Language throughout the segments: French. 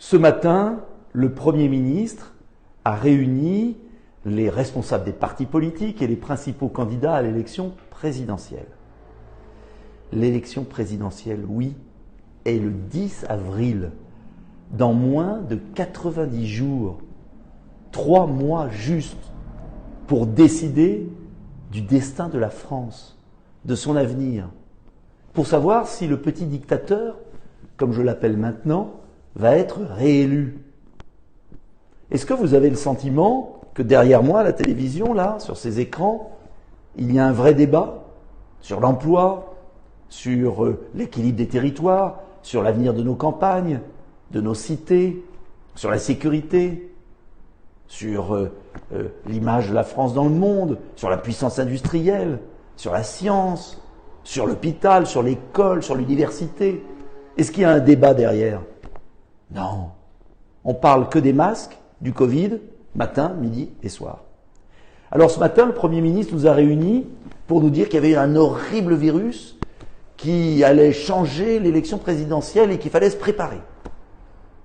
Ce matin, le Premier ministre a réuni les responsables des partis politiques et les principaux candidats à l'élection présidentielle. L'élection présidentielle, oui, est le 10 avril, dans moins de 90 jours, 3 mois juste, pour décider du destin de la France, de son avenir, pour savoir si le petit dictateur, comme je l'appelle maintenant, va être réélu. Est-ce que vous avez le sentiment que derrière moi, à la télévision, là, sur ces écrans, il y a un vrai débat sur l'emploi, sur l'équilibre des territoires, sur l'avenir de nos campagnes, de nos cités, sur la sécurité, sur l'image de la France dans le monde, sur la puissance industrielle, sur la science, sur l'hôpital, sur l'école, sur l'université? Est-ce qu'il y a un débat derrière? Non. On parle que des masques, du Covid, matin, midi et soir. Alors ce matin, le Premier ministre nous a réunis pour nous dire qu'il y avait un horrible virus qui allait changer l'élection présidentielle et qu'il fallait se préparer.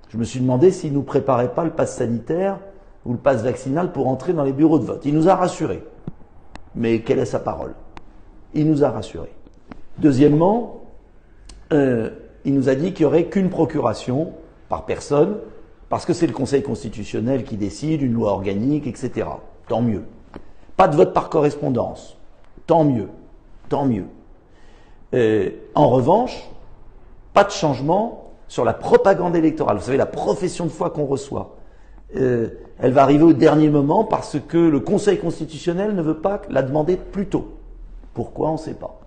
Je me suis demandé s'il ne nous préparait pas le pass sanitaire ou le pass vaccinal pour entrer dans les bureaux de vote. Il nous a rassurés. Mais quelle est sa parole? Il nous a rassurés. Deuxièmement, il nous a dit qu'il n'y aurait qu'une procuration par personne, parce que c'est le Conseil constitutionnel qui décide, une loi organique, etc. Tant mieux. Pas de vote par correspondance. Tant mieux. Tant mieux. En revanche, pas de changement sur la propagande électorale. Vous savez, la profession de foi qu'on reçoit, elle va arriver au dernier moment parce que le Conseil constitutionnel ne veut pas la demander plus tôt. Pourquoi, on ne sait pas.